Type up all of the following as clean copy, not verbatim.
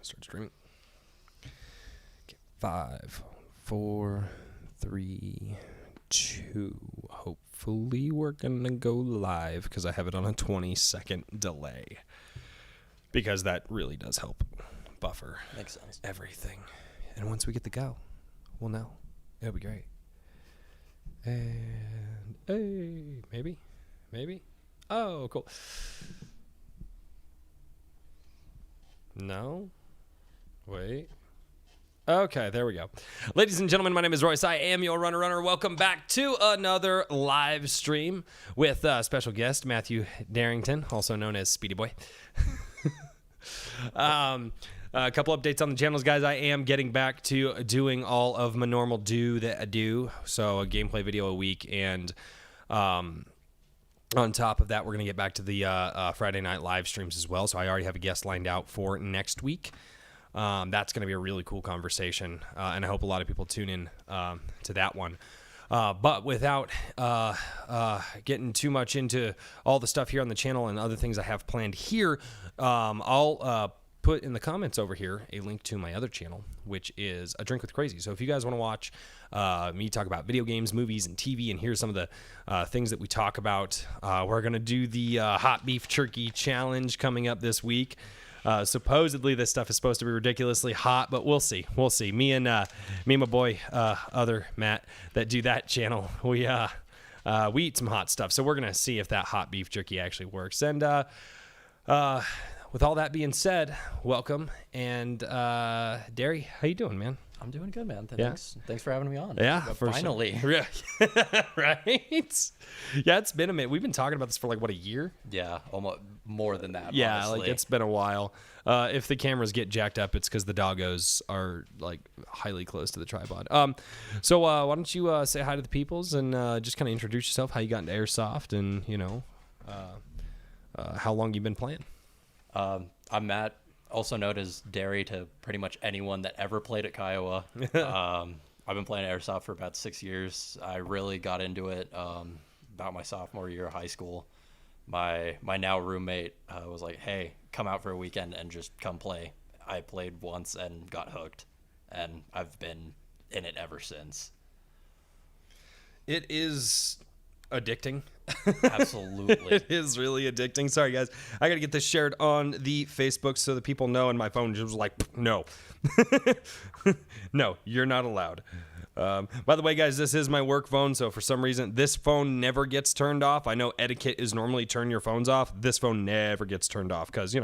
Start streaming. Okay, 5, 4, 3, 2. Hopefully we're going to go live because I have it on a 20-second delay. Because that really does help buffer Makes sense. Everything. And once we get the go, we'll know. It'll be great. And, hey, maybe. Oh, cool. No. Wait. Okay, there we go. Ladies and gentlemen, my name is Royce. I am your runner. Welcome back to another live stream with special guest Matthew Derington, also known as Speedy Boy. A couple updates on the channels, guys. I am getting back to doing all of my normal that I do. So a gameplay video a week, and on top of that, we're going to get back to the Friday night live streams as well. So I already have a guest lined out for next week. That's going to be a really cool conversation, and I hope a lot of people tune in to that one. But without getting too much into all the stuff here on the channel and other things I have planned here, I'll put in the comments over here a link to my other channel, which is A Drink with Crazy. So if you guys want to watch me talk about video games, movies, and TV, and here's some of the things that we talk about, we're going to do the hot beef jerky challenge coming up this week. Supposedly this stuff is supposed to be ridiculously hot, but we'll see. Me and my boy, other Matt, that do that channel, we eat some hot stuff. So we're going to see if that hot beef jerky actually works. And with all that being said, welcome. And Derry, how you doing, man? I'm doing good, man. Thanks for having me on. Yeah, finally. Sure. Right? Yeah, it's been a minute. We've been talking about this for like, what, a year? Yeah, almost more than that. Yeah, honestly. like it's been a while. If the cameras get jacked up, it's because the doggos are like highly close to the tripod. So why don't you say hi to the peoples and just kind of introduce yourself, how you got into Airsoft, and how long you've been playing. I'm Matt, also known as Derry to pretty much anyone that ever played at Kiowa. I've been playing Airsoft for about 6 years. I really got into it about my sophomore year of high school. My now roommate was like, hey, come out for a weekend and just come play. I played once and got hooked, and I've been in it ever since. It is addicting. Absolutely. It is really addicting. Sorry, guys. I got to get this shared on the Facebook so that people know, and my phone just was like, no. No, you're not allowed. By the way, guys, this is my work phone, so for some reason, this phone never gets turned off. I know etiquette is normally turn your phones off. This phone never gets turned off because,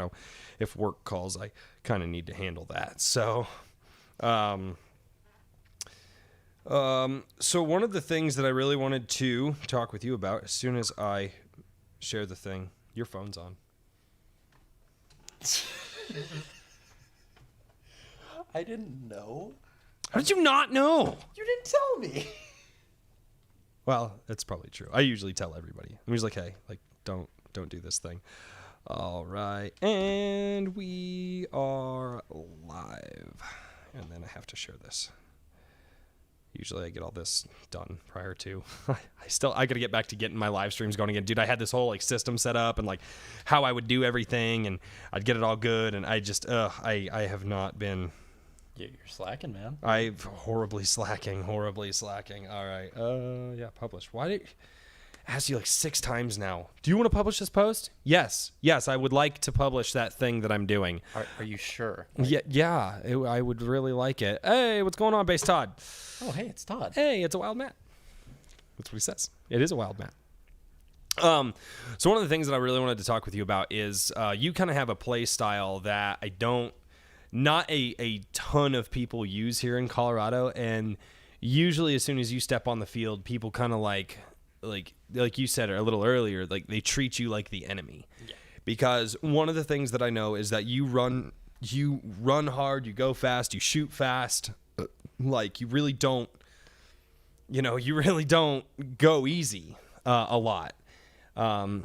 if work calls, I kind of need to handle that. So, so one of the things that I really wanted to talk with you about as soon as I share the thing, your phone's on. I didn't know. How did you not know? You didn't tell me. Well, that's probably true. I usually tell everybody. I'm usually like, hey, like, don't do this thing. All right. And we are live. And then I have to share this. Usually I get all this done prior to. I got to get back to getting my live streams going again. Dude, I had this whole like system set up and like how I would do everything, and I'd get it all good, and I just I have not been. Yeah, you're slacking, man. I'm horribly slacking. All right. Yeah, publish. Why did I ask you like 6 times now? Do you want to publish this post? Yes, I would like to publish that thing that I'm doing. Are you sure? Yeah, I would really like it. Hey, what's going on, Base Todd? Oh, hey, it's Todd. Hey, it's a wild Matt. That's what he says. It is a wild Matt. So one of the things that I really wanted to talk with you about is you kind of have a play style that not a ton of people use here in Colorado, and usually as soon as you step on the field, people kind of like you said a little earlier, like they treat you like the enemy. Yeah. Because one of the things that I know is that you run hard, you go fast, you shoot fast. Like you really don't go easy a lot.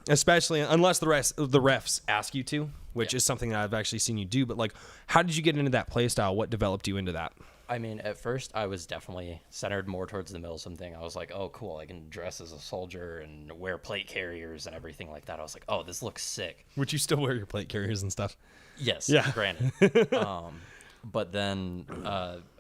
Especially unless the refs ask you to, which is something that I've actually seen you do. But like, how did you get into that play style? What developed you into that? I mean, at first I was definitely centered more towards the Milsim thing. I was like, oh, cool, I can dress as a soldier and wear plate carriers and everything like that. I was like, oh, this looks sick. Would you still wear your plate carriers and stuff? Yes, Yeah. granted. But then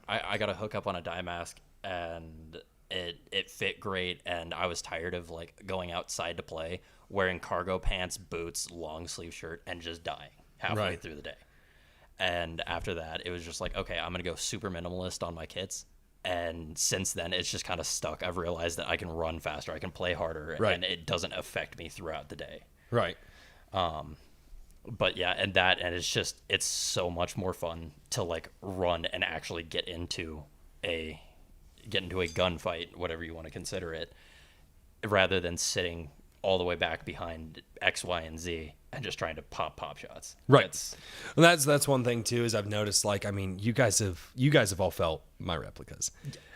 I got a hook up on a dye mask, and it fit great, and I was tired of like going outside to play, wearing cargo pants, boots, long sleeve shirt, and just dying halfway through the day. And after that, it was just like, okay, I'm going to go super minimalist on my kits. And since then, it's just kind of stuck. I've realized that I can run faster, I can play harder, and it doesn't affect me throughout the day. Right. But yeah, and it's so much more fun to like run and actually get into a gunfight, whatever you want to consider it, rather than sitting all the way back behind X, Y, and Z and just trying to pop shots. Right. Well, that's one thing too, is I've noticed, like, I mean, you guys have all felt my replicas,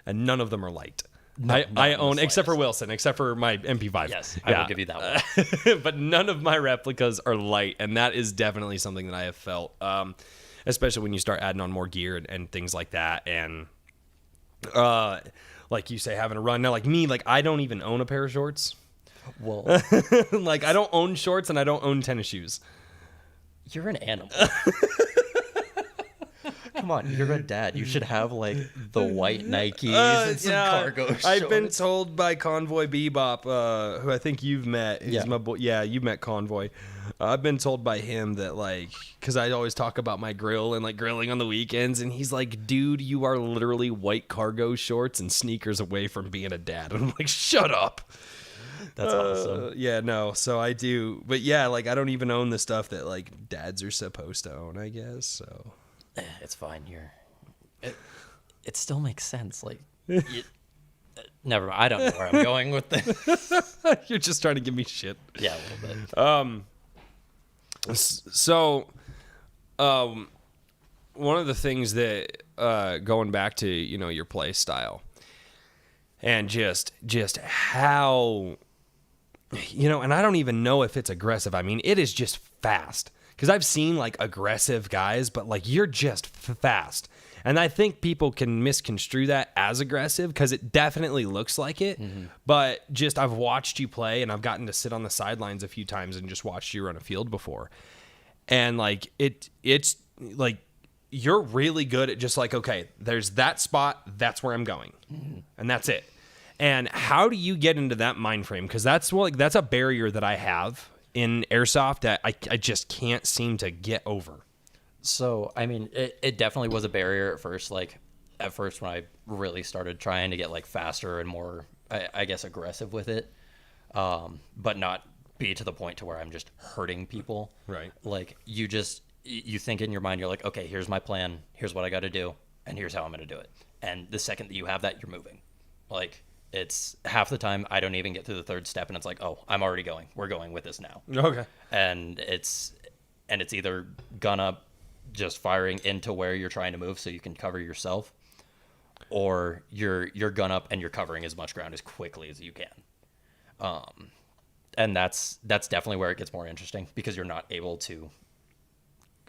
and none of them are light. I own, except for Wilson, except for my MP5. Yes, I will give you that one. But none of my replicas are light, and that is definitely something that I have felt, especially when you start adding on more gear and things like that. And like you say, having a run. Now, like me, like I don't even own a pair of shorts. Well, like I don't own shorts and I don't own tennis shoes. You're an animal. Come on, you're a dad. You should have like the white Nikes and some cargo shorts. I've been told by Convoy Bebop, who I think you've met. He's my boy. Yeah, you've met Convoy. I've been told by him that, like, because I always talk about my grill and like grilling on the weekends, and he's like, dude, you are literally white cargo shorts and sneakers away from being a dad. And I'm like, shut up. That's awesome. Yeah, no, so I do. But yeah, like I don't even own the stuff that like dads are supposed to own, I guess. So it's fine. It still makes sense. Like, never mind. I don't know where I'm going with this. You're just trying to give me shit. Yeah, a little bit. So, one of the things that going back to, you know, your play style and just how, you know, and I don't even know if it's aggressive. I mean, it is just fast. Because I've seen like aggressive guys, but like you're just fast. And I think people can misconstrue that as aggressive because it definitely looks like it. Mm-hmm. But just I've watched you play, and I've gotten to sit on the sidelines a few times and just watched you run a field before. And like it's like you're really good at just like, okay, there's that spot, that's where I'm going. Mm-hmm. And that's it. And how do you get into that mind frame? Because that's a barrier that I have in Airsoft that I just can't seem to get over. So, I mean, it definitely was a barrier at first. Like, at first when I really started trying to get, like, faster and more, I guess, aggressive with it, but not be to the point to where I'm just hurting people. Right. Like, you think in your mind, you're like, okay, here's my plan, here's what I got to do, and here's how I'm going to do it. And the second that you have that, you're moving. Like, it's half the time I don't even get through the third step, and it's like, oh, I'm already going. We're going with this now. Okay. And it's either gun up, just firing into where you're trying to move so you can cover yourself, or you're gun up and you're covering as much ground as quickly as you can. And that's definitely where it gets more interesting, because you're not able to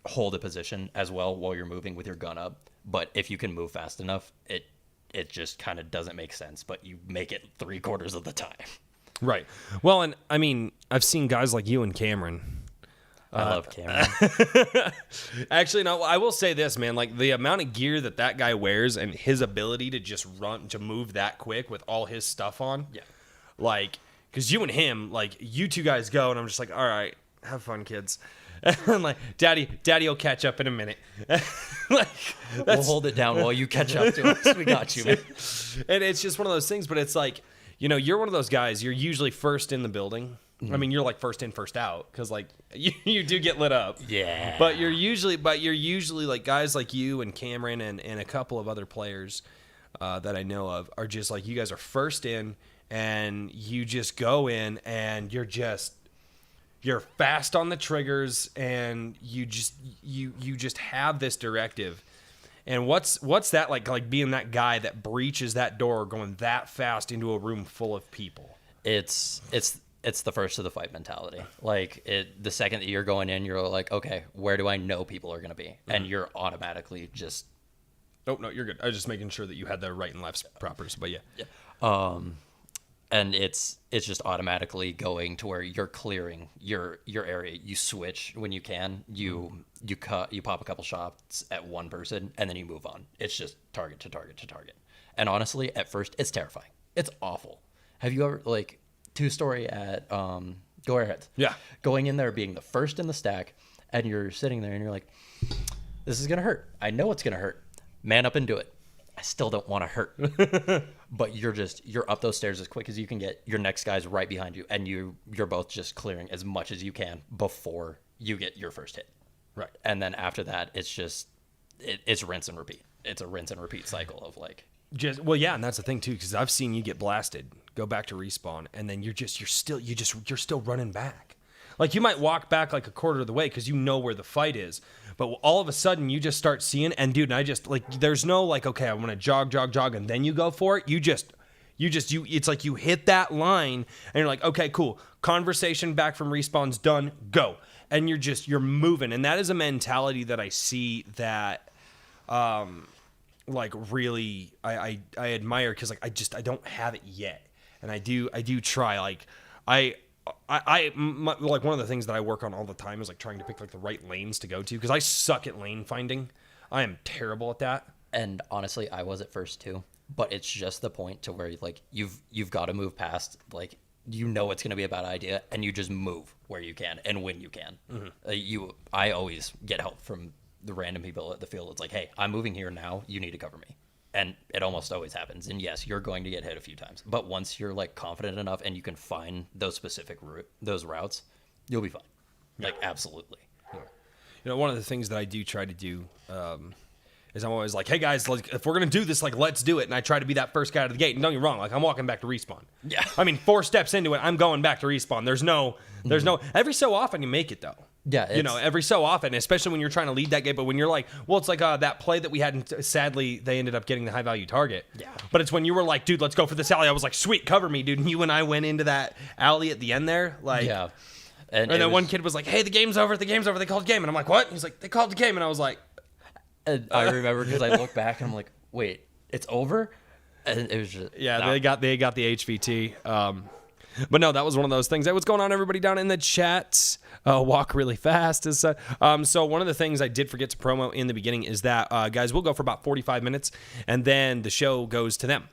hold a position as well while you're moving with your gun up. But if you can move fast enough, it just kind of doesn't make sense, but you make it 3/4 of the time. Right. Well, and I mean, I've seen guys like you and Cameron. I love Cameron. Actually, no, I will say this, man. Like, the amount of gear that guy wears and his ability to just run, to move that quick with all his stuff on. Yeah. Like, because you and him, like, you two guys go, and I'm just like, all right, have fun, kids. And I'm like, Daddy will catch up in a minute. Like, we'll hold it down while you catch up to us. We got you, man. And it's just one of those things, but it's like, you know, you're one of those guys, you're usually first in the building. Mm-hmm. I mean, you're like first in, first out, because like you do get lit up. Yeah. But you're usually like guys like you and Cameron and a couple of other players that I know of are just like, you guys are first in, and you just go in, and you're fast on the triggers, and you just have this directive. And what's that like being that guy that breaches that door going that fast into a room full of people? It's the first of the fight mentality. Like, the second that you're going in, you're like, okay, where do I know people are going to be? And you're automatically just Oh, no, you're good. I was just making sure that you had the right and left propers, but yeah. And it's just automatically going to where you're clearing your area. You switch when you can. You pop a couple shots at one person, and then you move on. It's just target to target to target. And honestly, at first, it's terrifying. It's awful. Have you ever, like, 2-story at Go Airheads? Yeah. Going in there, being the first in the stack, and you're sitting there, and you're like, this is going to hurt. I know it's going to hurt. Man up and do it. I still don't want to hurt. But you're up those stairs as quick as you can get. Your next guy's right behind you, and you're both just clearing as much as you can before you get your first hit. Right. And then after that, it's just it's rinse and repeat. It's a rinse and repeat cycle of like. And that's the thing too, because I've seen you get blasted, go back to respawn, and then you're still running back. Like you might walk back like a quarter of the way because you know where the fight is, but all of a sudden you just start seeing, and dude, and I just like there's no like okay, I'm gonna jog, and then you go for it. It's like you hit that line, and you're like okay, cool. Conversation back from respawn's done, go, and you're moving, and that is a mentality that I see that. Like really I admire because like I don't have it yet, and I do try. Like like one of the things that I work on all the time is like trying to pick like the right lanes to go to, because I suck at lane finding. I am terrible at that. And honestly, I was at first too, but it's just the point to where like you've got to move past, like you know it's going to be a bad idea, and you just move where you can and when you can. Mm-hmm. I always get help from the random people at the field. It's like, hey, I'm moving here now, you need to cover me. And it almost always happens. And yes, you're going to get hit a few times, but once you're like confident enough and you can find those specific those routes, you'll be fine. Yeah. Like absolutely. Yeah. You know, one of the things that I do try to do is I'm always like, hey guys, like if we're gonna do this, like let's do it. And I try to be that first guy out of the gate. And don't get me wrong, like I'm walking back to respawn. Yeah. I mean, 4 steps into it, I'm going back to respawn. There's no every so often you make it though. Yeah, you know, every so often, especially when you're trying to lead that game. But when you're like, well, it's like that play that we had. And sadly, they ended up getting the high value target. Yeah. But it's when you were like, dude, let's go for this alley. I was like, sweet, cover me, dude. And you and I went into that alley at the end there, like, yeah. And then one kid was like, hey, the game's over. The game's over. They called the game, and I'm like, what? He's like, they called the game, and I was like, and I remember because I look back and I'm like, wait, it's over. And it was just they got the HVT. But no, that was one of those things. Hey, what's going on, everybody down in the chat? Walk really fast. So one of the things I did forget to promo in the beginning is that, guys, we'll go for about 45 minutes, and then the show goes to them.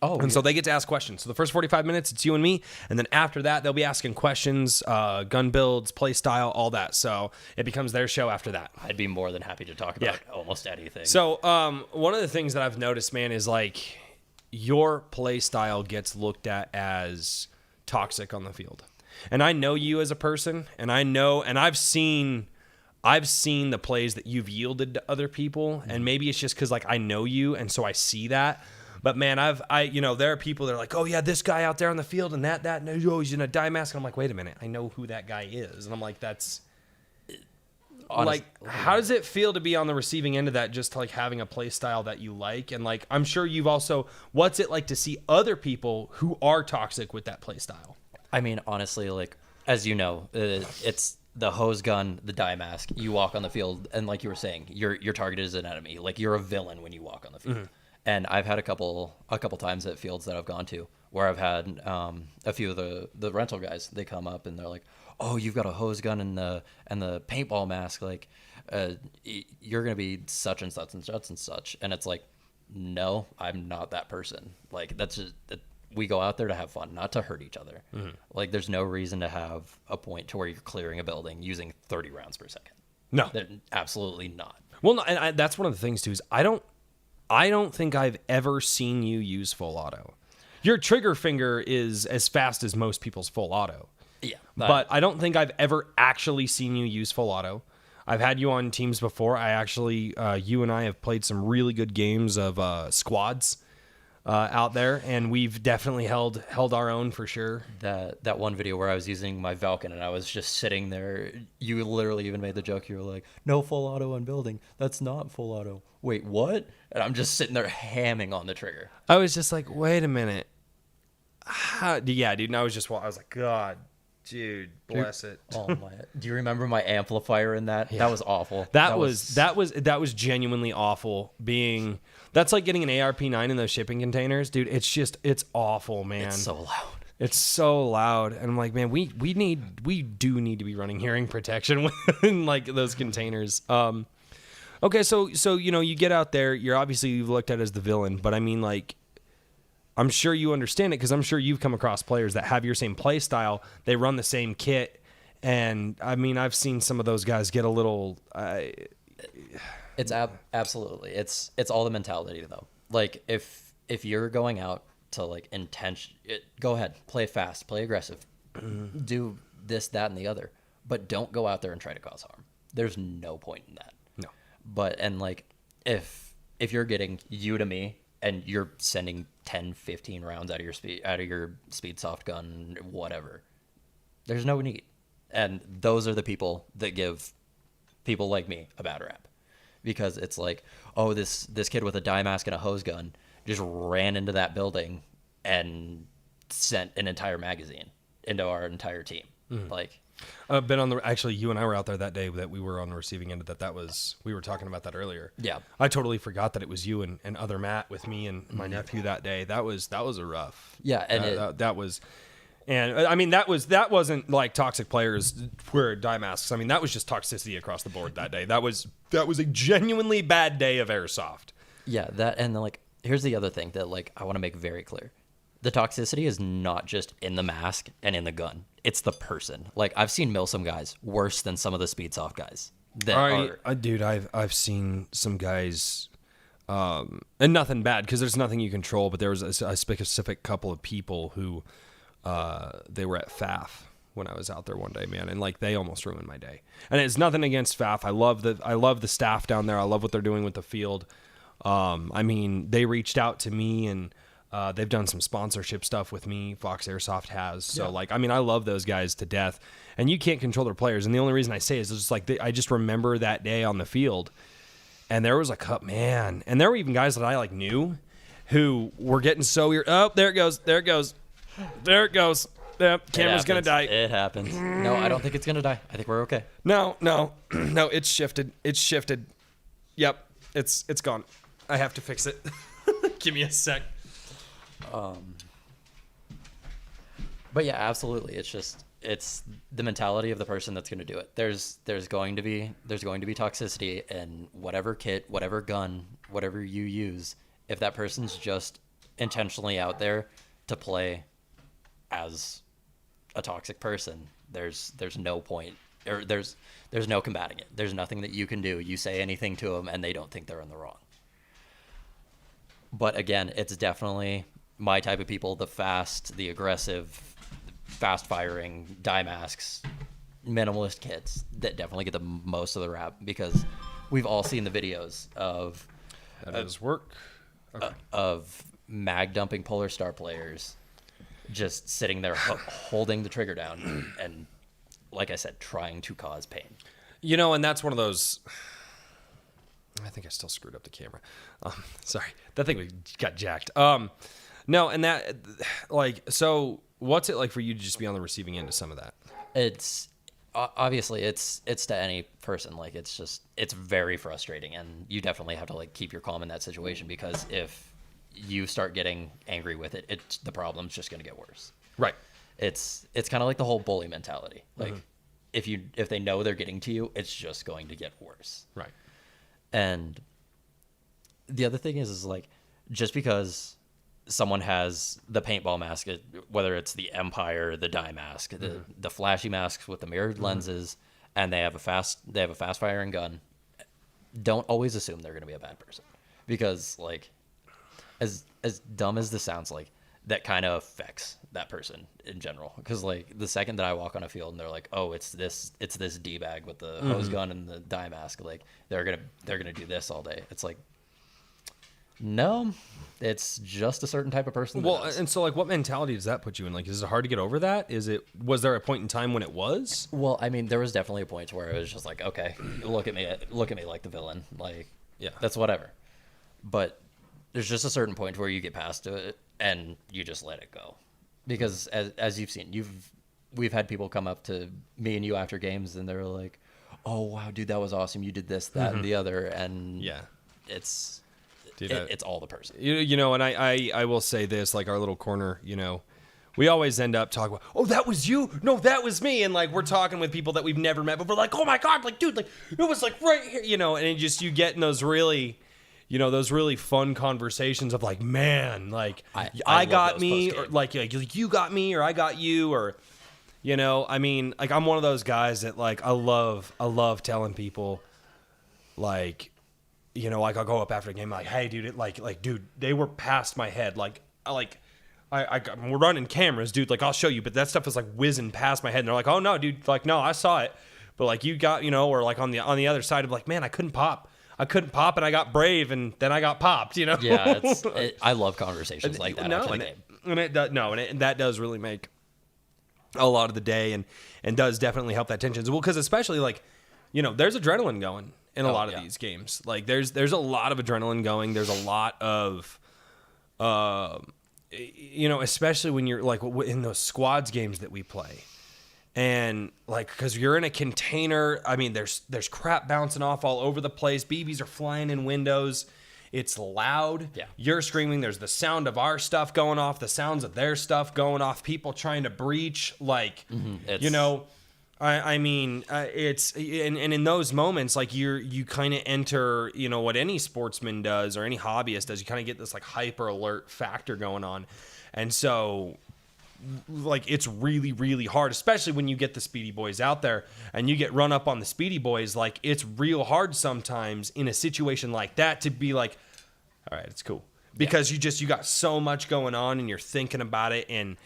Oh, and so they get to ask questions. So the first 45 minutes, it's you and me. And then after that, they'll be asking questions, gun builds, play style, all that. So it becomes their show after that. I'd be more than happy to talk about almost anything. So one of the things that I've noticed, man, is like your play style gets looked at as toxic on the field. And I know you as a person, and I know, and I've seen the plays that you've yielded to other people, and maybe it's just because like I know you, and so I see that. But man, there are people that are like, oh yeah, this guy out there on the field, and that, no, he's in a dye mask, and I'm like, wait a minute, I know who that guy is, and I'm like, that's like, how does it feel to be on the receiving end of that, just like having a play style that you like, and like, I'm sure you've also, what's it like to see other people who are toxic with that play style? I mean, honestly, like, as you know, it's the hose gun, the dye mask. You walk on the field, and like you were saying, your target is an enemy. Like, you're a villain when you walk on the field. Mm-hmm. And I've had a couple times at fields that I've gone to where I've had a few of the rental guys. They come up and they're like, "Oh, you've got a hose gun and the paintball mask. Like, you're gonna be such and such and such and such." And it's like, no, I'm not that person. Like, that's just we go out there to have fun, not to hurt each other. Mm-hmm. Like, there's no reason to have a point to where you're clearing a building using 30 rounds per second. No, absolutely not. Well, no, and that's one of the things too. Is I don't think I've ever seen you use full auto. Your trigger finger is as fast as most people's full auto. Yeah. But I don't think I've ever actually seen you use full auto. I've had you on teams before. I actually, you and I have played some really good games of squads out there, and we've definitely held our own for sure. That one video where I was using my Falcon and I was just sitting there, you literally even made the joke. You were like, no full auto on building. That's not full auto. Wait, what? And I'm just sitting there hamming on the trigger. I was just like, wait a minute. Yeah, dude. And I was like, God Dude, bless it. Oh my! Do you remember my amplifier in that? Yeah. That was awful. That was genuinely awful. That's like getting an ARP9 in those shipping containers, dude. It's awful, man. It's so loud. It's so loud, and I'm like, man, we do need to be running hearing protection in like those containers. Okay, so you get out there. You've looked at as the villain, but I mean, like, I'm sure you understand it because I'm sure you've come across players that have your same play style. They run the same kit, and I mean, I've seen some of those guys get a little. It's absolutely. It's all the mentality though. Like if you're going out to like go ahead, play fast, play aggressive, do this, that, and the other, but don't go out there and try to cause harm. There's no point in that. No. And like if you're getting you to me and you're sending 10, 15 rounds out of your speed soft gun, whatever, there's no need. And those are the people that give people like me a bad rap, because it's like, oh, this kid with a dye mask and a hose gun just ran into that building and sent an entire magazine into our entire team. Like, actually, you and I were out there that day that we were on the receiving end of that. We were talking about that earlier. Yeah. I totally forgot that it was you and other Matt with me and my nephew that day. That was a rough. Yeah. And that was, and I mean, that wasn't like toxic players wear dye masks. I mean, that was just toxicity across the board that day. That was a genuinely bad day of Airsoft. Yeah. And like, here's the other thing that like, I want to make very clear. The toxicity is not just in the mask and in the gun. It's the person. Like, I've seen Milsim guys worse than some of the Speedsoft guys. Dude, I've seen some guys, and nothing bad because there's nothing you control. But there was a specific couple of people who, they were at FAF when I was out there one day, man, and like they almost ruined my day. And it's nothing against FAF. I love the staff down there. I love what they're doing with the field. I mean, they reached out to me and. They've done some sponsorship stuff with me. Fox Airsoft has. So, like, I mean, I love those guys to death. And you can't control their players. And the only reason I say is just like, I just remember that day on the field. And there was a man. And there were even guys that I, like, knew who were getting so weird. Oh, there it goes. Yep, camera's going to die. It happens. No, I don't think it's going to die. I think we're okay. No, it's shifted. Yep, it's gone. I have to fix it. Give me a sec. But yeah, absolutely. It's the mentality of the person that's going to do it. There's going to be toxicity in whatever kit, whatever gun, whatever you use. If that person's just intentionally out there to play as a toxic person, there's no point, or there's no combating it. There's nothing that you can do. You say anything to them and they don't think they're in the wrong. But again, it's definitely my type of people, the fast, the aggressive, fast-firing, dye masks, minimalist kits that definitely get the most of the rap, because we've all seen the videos of mag-dumping Polar Star players just sitting there holding the trigger down and, like I said, trying to cause pain. You know, and that's one of those... I think I still screwed up the camera. Sorry. That thing got jacked. No, and that, like, so what's it like for you to just be on the receiving end of some of that? It's obviously it's to any person. Like, it's very frustrating, and you definitely have to like keep your calm in that situation, because if you start getting angry with it, the problem's just going to get worse. Right. It's kind of like the whole bully mentality. Like, if they know they're getting to you, it's just going to get worse. Right. And the other thing is like, just because someone has the paintball mask, whether it's the Empire, the dye mask, the flashy masks with the mirrored lenses, and they have a fast firing gun, don't always assume they're going to be a bad person, because like, as dumb as this sounds, like, that kind of affects that person in general. Because like, the second that I walk on a field and they're like, oh, it's this D-bag with the hose gun and the dye mask, like, they're gonna do this all day. It's like, no, it's just a certain type of person. Well, and so like, what mentality does that put you in? Like, is it hard to get over that? Was there a point in time when it was? Well, I mean, there was definitely a point where it was just like, okay, look at me like the villain, like, yeah, that's whatever. But there's just a certain point where you get past it and you just let it go, because as you've seen, we've had people come up to me and you after games, and they're like, "Oh wow, dude, that was awesome! You did this, that, and the other," and Yeah. it's Dude, it's all the person. You know, and I will say this, like our little corner, you know, we always end up talking about, oh, that was you? No, that was me. And like we're talking with people that we've never met, but we're like, oh my God, like, dude, like it was like right here, you know, and it just, you get in those really, you know, those really fun conversations of like, man, like I got me, or like you got me, or I got you, or, you know, I mean, like I'm one of those guys that like I love telling people, like, you know, like I'll go up after a game, like, hey, dude, dude, they were past my head, we're running cameras, dude. Like, I'll show you, but that stuff is like whizzing past my head. And they're like, oh no, dude. Like, no, I saw it, but like you got, you know, or like on the other side of like, man, I couldn't pop, and I got brave, and then I got popped. You know? Yeah, I love conversations like that. No, and that does really make a lot of the day, and does definitely help that tension. Well, because especially like, you know, there's adrenaline going in a lot of these games. Like, there's a lot of adrenaline going. There's a lot of, you know, especially when you're like in those squads games that we play, and like, because you're in a container. I mean, there's crap bouncing off all over the place. BBs are flying in windows. It's loud. Yeah. You're screaming. There's the sound of our stuff going off, the sounds of their stuff going off, people trying to breach. Like, you know, I mean, it's, and in those moments, like you kind of enter, you know, what any sportsman does or any hobbyist does, you kind of get this like hyper alert factor going on. And so like, it's really, really hard, especially when you get the Speedy boys out there and you get run up on the Speedy boys. Like, it's real hard sometimes in a situation like that to be like, all right, it's cool, because you got so much going on and you're thinking about it. And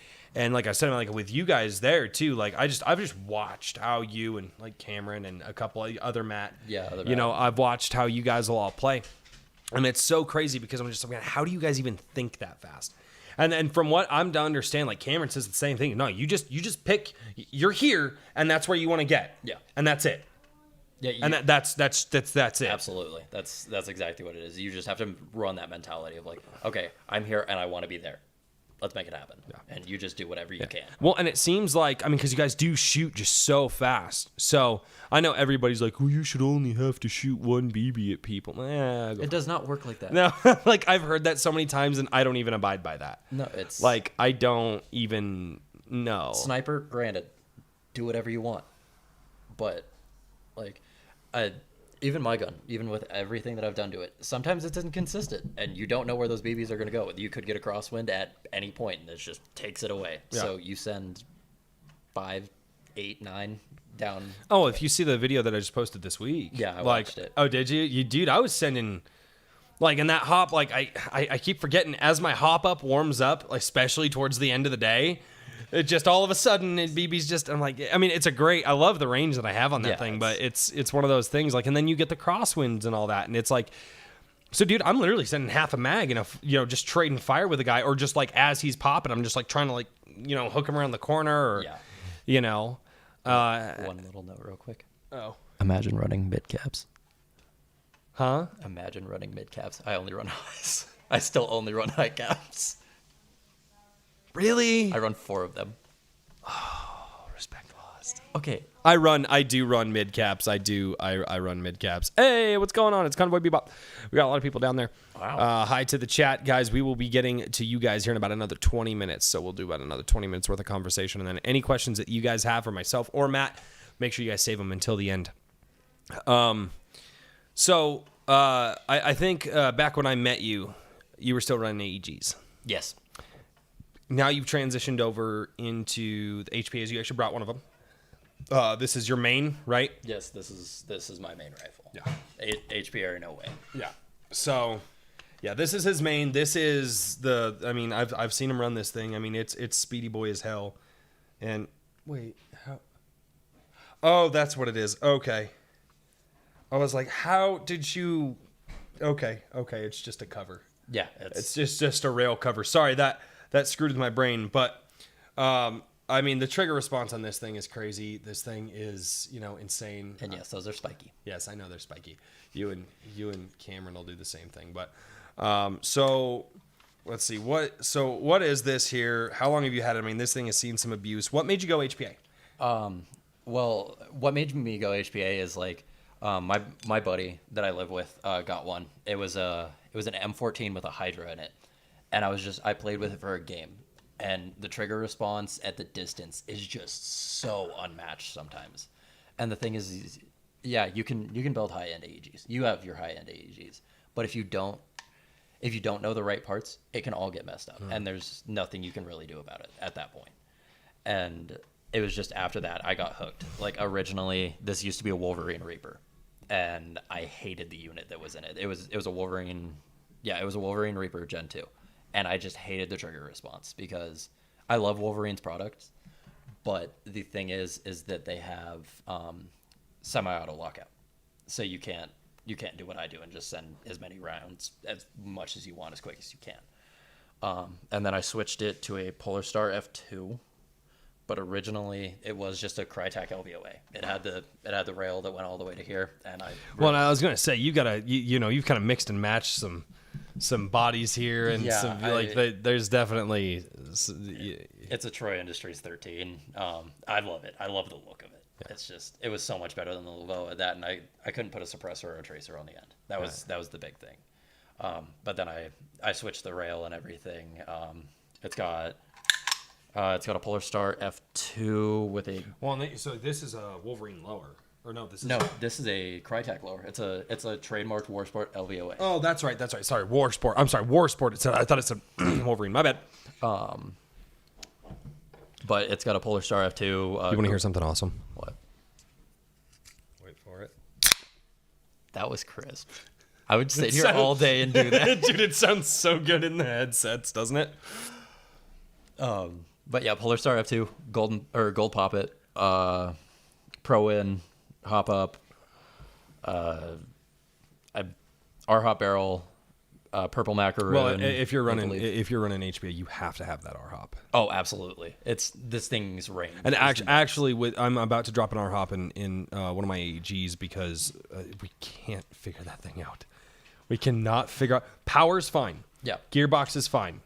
like I said, like with you guys there too, like I've just watched how you and like Cameron and a couple of other Matt, you know, I've watched how you guys will all play, and it's so crazy because I'm just like, how do you guys even think that fast? And from what I'm to understand, like Cameron says the same thing. No, you just pick. You're here, and that's where you want to get. Yeah, and that's it. Yeah, and that's it. Absolutely, that's exactly what it is. You just have to run that mentality of like, okay, I'm here and I want to be there. Let's make it happen. Yeah. And you just do whatever you can. Well, and it seems like, I mean, because you guys do shoot just so fast. So I know everybody's like, well, you should only have to shoot one BB at people. It does not work like that. No, like I've heard that so many times, and I don't even abide by that. No, it's like, I don't even know. Sniper, granted, do whatever you want. But like, even my gun, even with everything that I've done to it, sometimes it isn't consistent, and you don't know where those BBs are going to go. You could get a crosswind at any point, and it just takes it away. Yeah. So you send 5, 8, 9 down. Oh, if you see the video that I just posted this week. Yeah, I watched it. Oh, did you? Dude, I was sending, like, in that hop, like, I keep forgetting, as my hop up warms up, especially towards the end of the day, it just all of a sudden, BB's just, I'm like, I mean, I love the range that I have on that thing, but it's one of those things, like, and then you get the crosswinds and all that, and it's like, so dude, I'm literally sending half a mag and just trading fire with a guy, or just like as he's popping, I'm just like trying to like, you know, hook him around the corner, or, you know. One little note real quick. Oh. Imagine running mid caps. Huh? Imagine running mid caps. I only run highs. I still only run high caps. Really? I run 4 of them. Oh, respect lost. Okay. I do run mid caps. I run mid caps. Hey, what's going on? It's Convoy Bebop. We got a lot of people down there. Wow. Hi to the chat, guys. We will be getting to you guys here in about another 20 minutes. So we'll do about another 20 minutes worth of conversation. And then any questions that you guys have for myself or Matt, make sure you guys save them until the end. So I think back when I met you, you were still running AEGs. Yes. Now you've transitioned over into the HPAs. You actually brought one of them. This is your main, right? Yes, this is my main rifle. Yeah. HPA or no way. Yeah. So, yeah, this is his main. This is I mean, I've seen him run this thing. I mean, it's Speedy boy as hell. And wait, how? Oh, that's what it is. Okay. I was like, how did you? Okay, it's just a cover. Yeah, it's just a rail cover. Sorry, that screwed with my brain, but I mean, the trigger response on this thing is crazy. This thing is, you know, insane. And yes, those are spiky. Yes, I know they're spiky. You and Cameron will do the same thing. But so let's see. What is this here? How long have you had it? I mean, this thing has seen some abuse. What made you go HPA? Well, what made me go HPA is like my buddy that I live with got one. It was an M14 with a Hydra in it, and I played with it for a game, and the trigger response at the distance is just so unmatched sometimes. And the thing is, yeah, you can build high-end AEGs. You have your high-end AEGs, but if you don't know the right parts, it can all get messed up, and there's nothing you can really do about it at that point. And it was just after that I got hooked. Like originally, this used to be a Wolverine Reaper, and I hated the unit that was in it. It was a Wolverine, it was a Wolverine Reaper Gen 2, and I just hated the trigger response because I love Wolverine's products, but the thing is that they have semi-auto lockout, so you can't do what I do and just send as many rounds as much as you want as quick as you can. And then I switched it to a Polar Star F2. But originally, it was just a Crytek LVOA. It had the rail that went all the way to here, and Well, I was gonna say you've kind of mixed and matched some bodies here, and there's definitely. It's a Troy Industries 13. I love it. I love the look of it. Yeah. It was so much better than the Lavoa. That, and I couldn't put a suppressor or a tracer on the end. That was the big thing. But then I switched the rail and everything. It's got a Polar Star F2 with a. Well, so this is a Wolverine lower, or no? This is a Crytek lower. It's a trademarked Warsport LVOA. Oh, that's right. Sorry, Warsport. I'm sorry, Warsport. I thought it said Wolverine. My bad. But it's got a Polar Star F2. You want to hear something awesome? What? Wait for it. That was crisp. I would sit here all day and do that. Dude, it sounds so good in the headsets, doesn't it? But yeah, Polar Star F2, gold poppet, pro in, hop up, R hop barrel, purple macaroon. Well, if you're running HPA, you have to have that R hop. Oh, absolutely. This thing's range. And actually, I'm about to drop an R hop in one of my AEGs because we can't figure that thing out. We cannot figure out. Power's fine. Yeah. Gearbox is fine.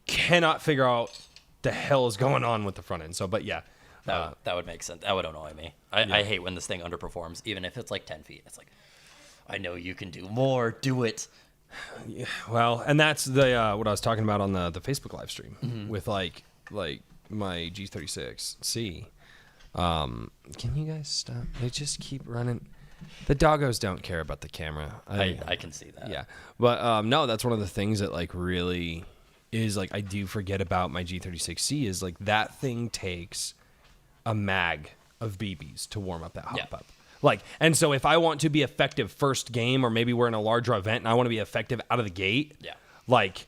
Cannot figure out the hell is going on with the front end. So, but yeah. That would make sense. That would annoy me. I hate when this thing underperforms, even if it's like 10 feet. It's like, I know you can do more. Do it. Yeah, well, and that's the what I was talking about on the Facebook live stream with like my G36C. Can you guys stop? They just keep running. The doggos don't care about the camera. I can see that. Yeah, but no, that's one of the things that like really is like I do forget about my G36C is like that thing takes a mag of BBs to warm up that hop up. Like, and so if I want to be effective first game, or maybe we're in a larger event and I want to be effective out of the gate, like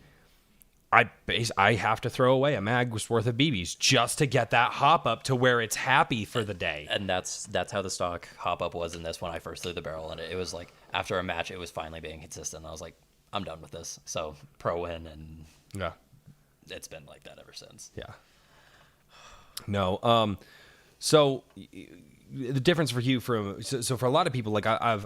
I have to throw away a mag's worth of BBs just to get that hop up to where it's happy for the day. And that's how the stock hop up was in this when I first threw the barrel, and it was like after a match, it was finally being consistent. I was like, I'm done with this. So pro in, and it's been like that ever since. Yeah. No. So the difference for you so for a lot of people, like I've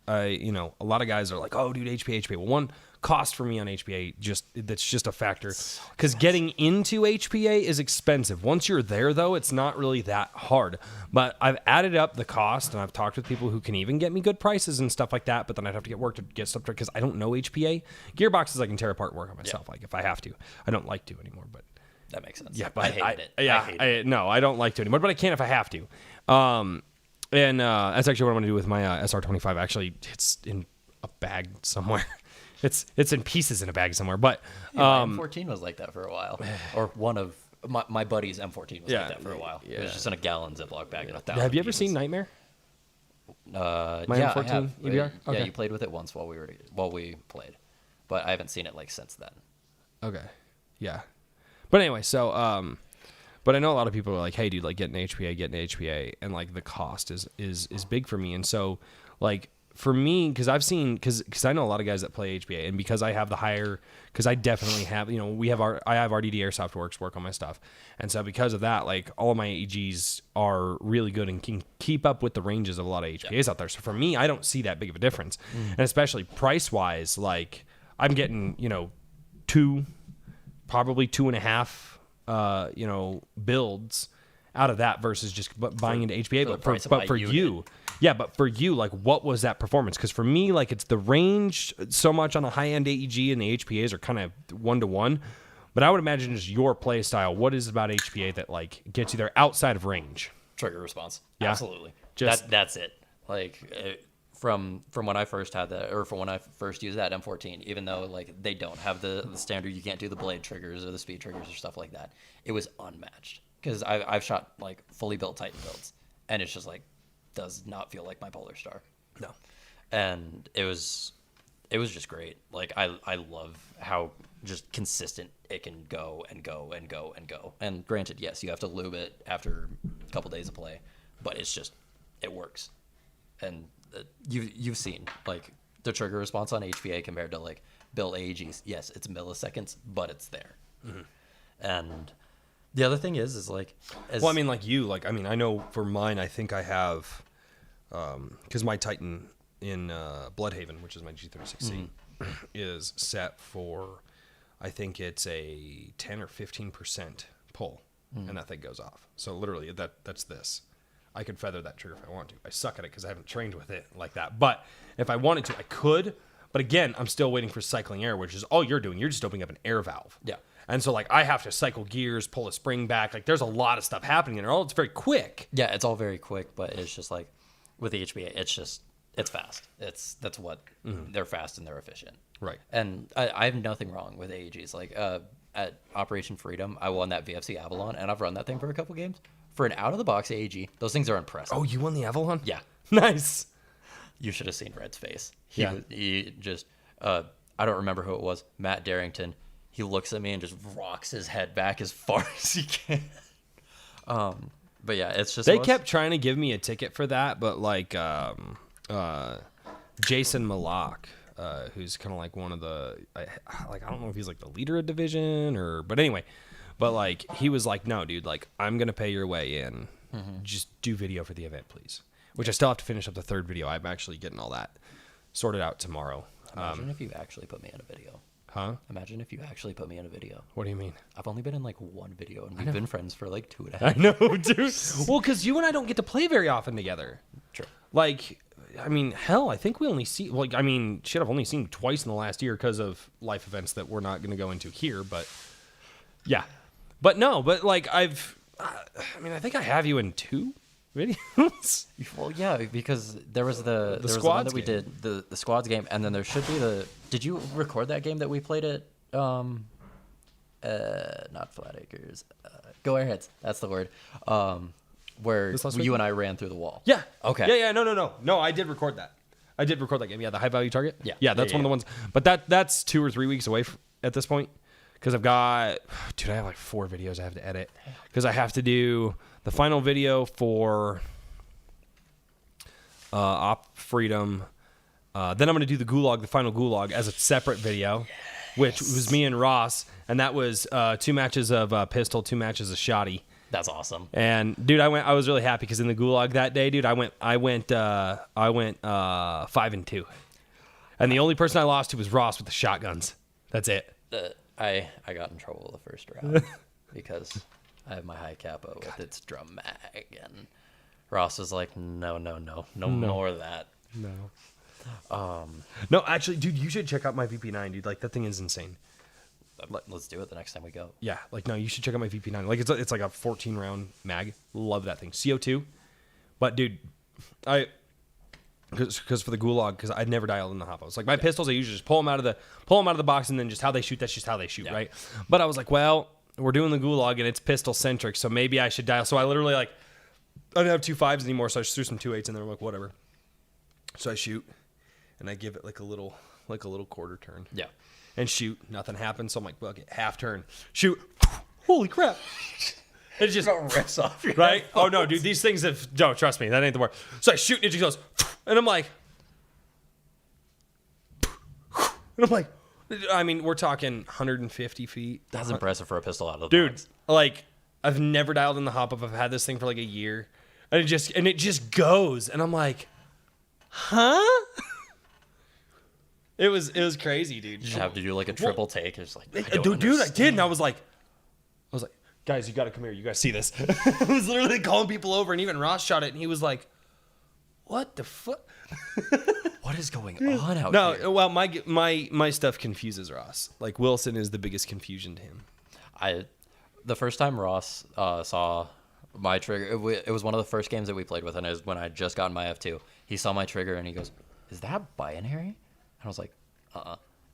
a lot of guys are like, oh dude, HPA. Well, one, cost for me on HPA, that's just a factor, because getting into HPA is expensive. Once you're there though, it's not really that hard. But I've added up the cost, and I've talked with people who can even get me good prices and stuff like that, but then I'd have to get work to get stuff, because I don't know HPA. Gearboxes I can tear apart and work on myself, like if I have to. I don't like to anymore, but that makes sense. Yeah, but I hate it. Yeah, no, I don't like to anymore, but I can if I have to. And that's actually what I'm going to do with my SR25. Actually, it's in a bag somewhere. It's in pieces in a bag somewhere. But my M14 was like that for a while, or one of my buddy's M14 was like that for a while. Yeah. It was just in a gallon Ziploc bag and 1,000. Have you ever seen Nightmare? My M14 I have. EBR? Okay. Yeah, you played with it once while we played, but I haven't seen it like since then. Okay, yeah. But anyway, so but I know a lot of people are like, hey dude, like get an HPA, and like the cost is big for me. And so like for me, because I know a lot of guys that play HPA, and because I have the higher, because I definitely have, I have RDD Airsoft work on my stuff, and so because of that, like all of my AEGs are really good and can keep up with the ranges of a lot of HPAs out there. So for me, I don't see that big of a difference, and especially price wise, like I'm getting probably 2.5, builds out of that versus just buying into HPA. But for you, but for you, like, what was that performance? Because for me, like, it's the range so much on a high-end AEG and the HPAs are kind of 1-to-1. But I would imagine just your play style. What is about HPA that like gets you there outside of range? Trigger response. Yeah? Absolutely. That's it. Like from when I first had that, or from when I first used that M14, even though like they don't have the standard, you can't do the blade triggers or the speed triggers or stuff like that. It was unmatched because I've shot like fully built Titan builds, and it's just like does not feel like my Polar Star. No. And it was just great. Like I love how just consistent it can go and go and go and go. And granted, yes, you have to lube it after a couple days of play, but it works. And you've seen like the trigger response on HPA compared to like built AEGs. Yes, it's milliseconds, but it's there. Mm-hmm. And the other thing is like, I know for mine, I think I have, because my Titan in Bloodhaven, which is my G36C, is set for, I think it's a 10 or 15% pull, and that thing goes off. So literally, that's this. I could feather that trigger if I want to. I suck at it because I haven't trained with it like that. But if I wanted to, I could. But again, I'm still waiting for cycling air, which is all you're doing. You're just opening up an air valve. Yeah. And so, like, I have to cycle gears, pull a spring back. Like, there's a lot of stuff happening in it. All it's very quick. Yeah, it's all very quick, but it's just like with the HBA, it's fast. That's what they're fast and they're efficient. Right. And I have nothing wrong with AEGs. Like at Operation Freedom, I won that VFC Avalon, and I've run that thing for a couple games. For an out of the box AEG, those things are impressive. Oh, you won the Avalon? Yeah. Nice. You should have seen Red's face. He just I don't remember who it was. Matt Derington. He looks at me and just rocks his head back as far as he can. But yeah, it's just they kept trying to give me a ticket for that, but like Jason Malak, who's kind of like one of the I don't know if he's like the leader of division but anyway, but like he was like, no, dude, like I'm gonna pay your way in. Just do video for the event, please. Which I still have to finish up the third video. I'm actually getting all that sorted out tomorrow. Imagine if you actually put me in a video. Huh? Imagine if you actually put me in a video. What do you mean? I've only been in like one video, and we've been friends for like 2.5 years. I know, dude. Well, because you and I don't get to play very often together. True. Like, I mean, hell, I think we only see, like, I mean, shit, I've only seen twice in the last year because of life events that we're not going to go into here, but yeah. But no, but like I think I have you in 2 videos. Well, yeah, because there was the one that we did, the squads game, and then there should be did you record that game that we played at, not Flat Acres, Go Airheads, that's the word, where you and I ran through the wall. Yeah. Okay. Yeah, no, I did record that. game. Yeah, the high value target. Yeah, that's one of the ones, but that's 2 or 3 weeks away at this point. Because I have like 4 videos I have to edit. Because I have to do the final video for Op Freedom. Then I'm going to do the final gulag as a separate video, which was me and Ross. And that was 2 matches of pistol, 2 matches of shotty. That's awesome. And dude, I was really happy because in the gulag that day, dude, I went 5-2. And the only person I lost to was Ross with the shotguns. That's it. I got in trouble the first round because I have my high capo with its drum mag, and Ross was like, no more of that. No. No, actually, dude, you should check out my VP9, dude. Like, that thing is insane. Let's do it the next time we go. Yeah, like, no, you should check out my VP9. Like, it's like a 14 round mag. Love that thing. CO2. But dude, because for the gulag, because I'd never dialed in the hoppos. Like my pistols, I usually just pull them out of the box, and then just how they shoot. That's just how they shoot, right? But I was like, well, we're doing the gulag, and it's pistol centric, so maybe I should dial. So I literally I don't have 2 5s anymore, so I just threw some 2 8s in there. I'm like, whatever. So I shoot, and I give it like a little quarter turn. Yeah. And shoot, nothing happens. So I'm like, well, okay, half turn, shoot. Holy crap! It just rips off your right. Oh no, dude, these things no, trust me, that ain't the word. So I shoot, and it just goes. And I'm like, I mean, we're talking 150 feet. That's impressive for a pistol out of the dude. box. Like, I've never dialed in the hop up. I've had this thing for like a year, and it just goes, and I'm like, huh? It was crazy, dude. You just have to do like a triple take. It's like, Dude, I did, and I was like, guys, you got to come here. You guys see this? I was literally calling people over, and even Ross shot it, and he was like, "What the fuck? What is going on out here?" No, well, my stuff confuses Ross. Like Wilson is the biggest confusion to him. The first time Ross saw my trigger, it was one of the first games that we played with, and it was when I had just gotten my F2. He saw my trigger, and he goes, "Is that binary?" And I was like,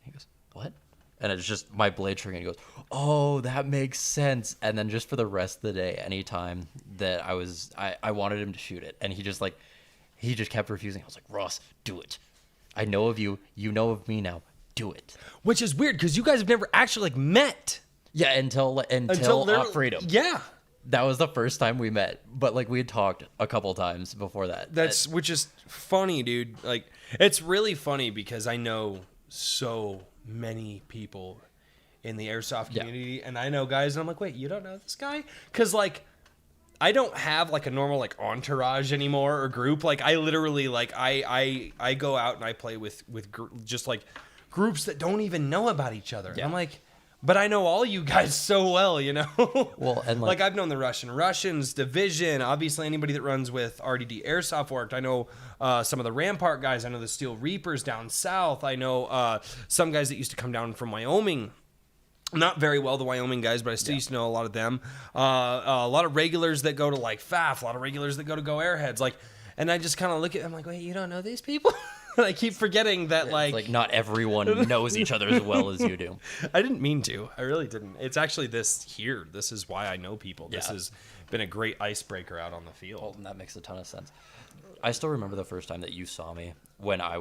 He goes, "What?" And it's just my blade trigger, and he goes, "Oh, that makes sense." And then just for the rest of the day, anytime that I wanted him to shoot it, and he just kept refusing. I was like, "Ross, do it. I know of you. You know of me now. Do it." Which is weird because you guys have never actually like met. Yeah, until Off Freedom. Yeah. That was the first time we met, but like we had talked a couple times before that. Which is funny, dude. Like it's really funny because I know so many people in the airsoft community, and I know guys, and I'm like, wait, you don't know this guy? Because like I don't have like a normal like entourage anymore or group. Like I literally like I go out and I play with just like groups that don't even know about each other. Yeah. And I'm like, but I know all you guys so well, you know? Well, and like I've known the Russians, Division, obviously anybody that runs with RDD Airsoft worked. I know some of the Rampart guys. I know the Steel Reapers down south. I know some guys that used to come down from Wyoming. Not very well, the Wyoming guys, but I still used to know a lot of them. A lot of regulars that go to like FAF, a lot of regulars that go to Go Airheads. Like, and I just kind of look at them like, wait, you don't know these people? And I keep forgetting that like not everyone knows each other as well as you do. I didn't mean to. I really didn't. It's actually this here. This is why I know people. This has been a great icebreaker out on the field. Well, that makes a ton of sense. I still remember the first time that you saw me when it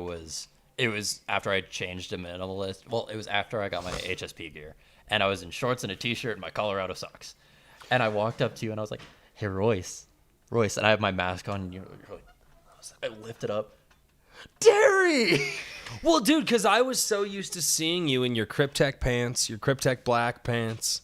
was after I changed to minimalist. Well, it was after I got my HSP gear. And I was in shorts and a t-shirt and my Colorado socks. And I walked up to you and I was like, "Hey, Royce. And I have my mask on and you're like, I lifted up. Derry! Well, dude, because I was so used to seeing you in your Cryptek pants, your Cryptek black pants.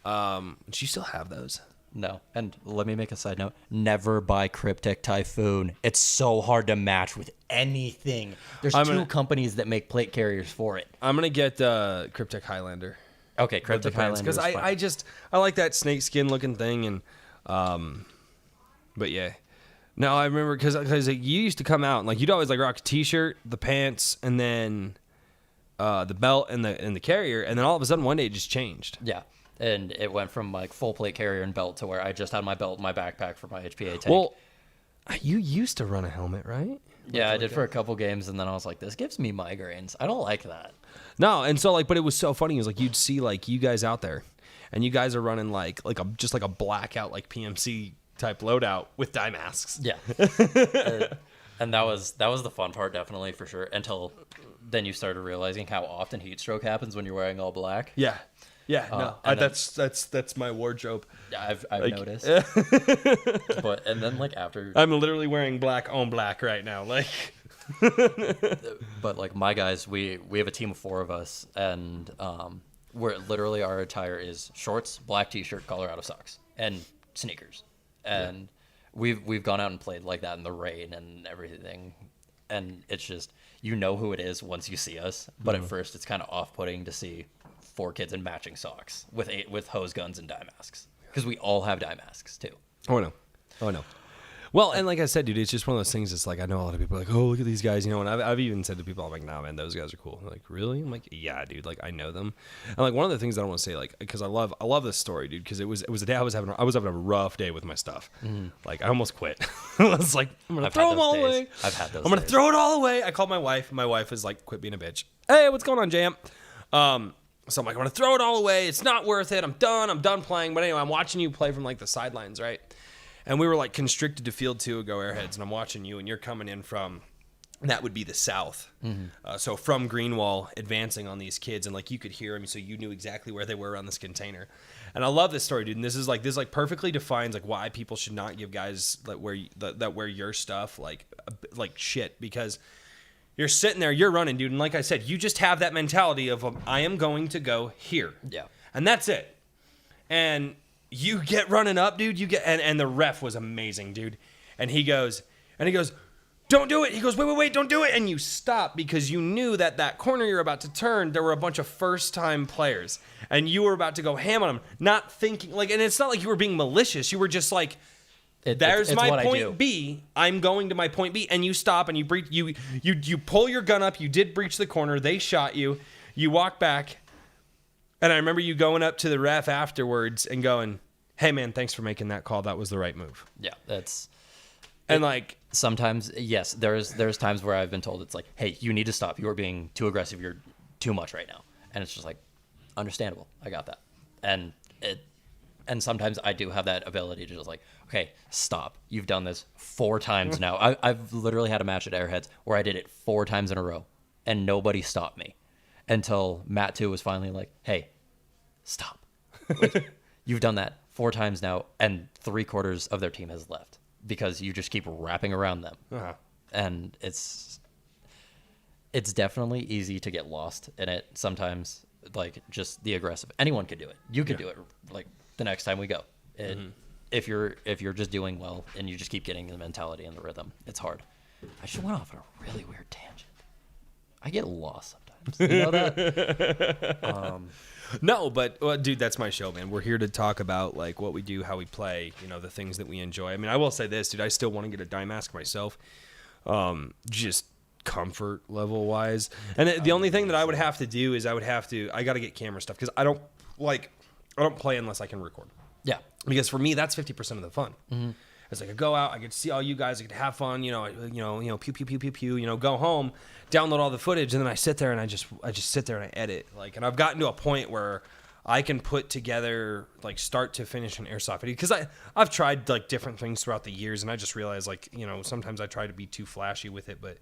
Do you still have those? No. And let me make a side note. Never buy Cryptek Typhoon. It's so hard to match with anything. There's two companies that make plate carriers for it. I'm going to get the Cryptek Highlander. Okay, Cryptek Highlander. Because I like that snake skin looking thing. And but yeah. No, I remember because like, you used to come out and like you'd always like rock a t-shirt, the pants, and then the belt and the carrier, and then all of a sudden one day it just changed. Yeah, and it went from like full plate carrier and belt to where I just had my belt and my backpack for my HPA tank. Well, you used to run a helmet, right? Yeah, I did for a couple games, and then I was like, this gives me migraines. I don't like that. No, and so like, but it was so funny. It was like you'd see like you guys out there, and you guys are running like a blackout like PMC type loadout with dye masks. Yeah. And that was the fun part, definitely, for sure, until then you started realizing how often heat stroke happens when you're wearing all black. Yeah. No, that's my wardrobe. I've noticed. But and then like after, I'm literally wearing black on black right now, like. But like my guys, we have a team of 4 of us, and we're literally our attire is shorts, black t-shirt, Colorado socks, and sneakers. And we've gone out and played like that in the rain and everything, and it's just, you know who it is once you see us, but at first it's kind of off-putting to see 4 kids in matching socks with hose guns and dye masks, because we all have dye masks too. Oh no. Well, and like I said, dude, it's just one of those things. It's like I know a lot of people are like, oh, look at these guys, you know. And I've even said to people, I'm like, nah, man, those guys are cool. They're like, really? I'm like, yeah, dude. Like I know them. And like one of the things I don't want to say, like, because I love this story, dude. Because it was a day I was having a rough day with my stuff. Like I almost quit. I was like, I'm gonna throw them all away. I've had those. I'm gonna throw it all away. I called my wife. My wife is like, quit being a bitch. Hey, what's going on, Jam? So I'm like, I'm gonna throw it all away. It's not worth it. I'm done playing. But anyway, I'm watching you play from like the sidelines, right? And we were like constricted to field 2 of Go Airheads, and I'm watching you, and you're coming in from, that would be the south. So from Greenwall, advancing on these kids, and like you could hear them, so you knew exactly where they were around this container. And I love this story, dude. And this is like perfectly defines like why people should not give guys like that wear your stuff like shit, because you're sitting there, you're running, dude, and like I said, you just have that mentality of I am going to go here, and that's it, and you get running up, dude. And the ref was amazing, dude. And he goes, don't do it. He goes, wait, don't do it. And you stop because you knew that corner you're about to turn, there were a bunch of first-time players. And you were about to go ham on them, not thinking, like, and it's not like you were being malicious. You were just like, there's my point B. I'm going to my point B. And you stop and you breach, you pull your gun up. You did breach the corner. They shot you. You walk back. And I remember you going up to the ref afterwards and going, hey, man, thanks for making that call. That was the right move. Yeah, that's... And like... Sometimes, yes, there's times where I've been told it's like, hey, you need to stop. You are being too aggressive. You're too much right now. And it's just like, understandable. I got that. And sometimes I do have that ability to just like, okay, stop. You've done this 4 times now. I've literally had a match at Airheads where I did it 4 times in a row and nobody stopped me until Matt 2 was finally like, hey, stop. Like, you've done that 4 times now and 3/4 of their team has left because you just keep wrapping around them. Uh-huh. And it's definitely easy to get lost in it sometimes, like just the aggressive. Anyone could do it. You could do it like the next time we go. If you're just doing well and you just keep getting the mentality and the rhythm, it's hard. I just went off on a really weird tangent. I get lost sometimes. You know that? No, but well, dude, that's my show, man. We're here to talk about like what we do, how we play, you know, the things that we enjoy. I mean, I will say this, dude. I still want to get a dye mask myself, just comfort level wise. And the only thing that I would have to do is I got to get camera stuff because I don't play unless I can record. Yeah, because for me, that's 50% of the fun. Mm-hmm. It's like I go out, I get to see all you guys, I get to have fun, you know, pew pew pew pew pew, you know, go home, download all the footage, and then I sit there and I just sit there and I edit, like, and I've gotten to a point where I can put together like start to finish an Airsoft video because I've tried like different things throughout the years, and I just realized like, you know, sometimes I try to be too flashy with it, but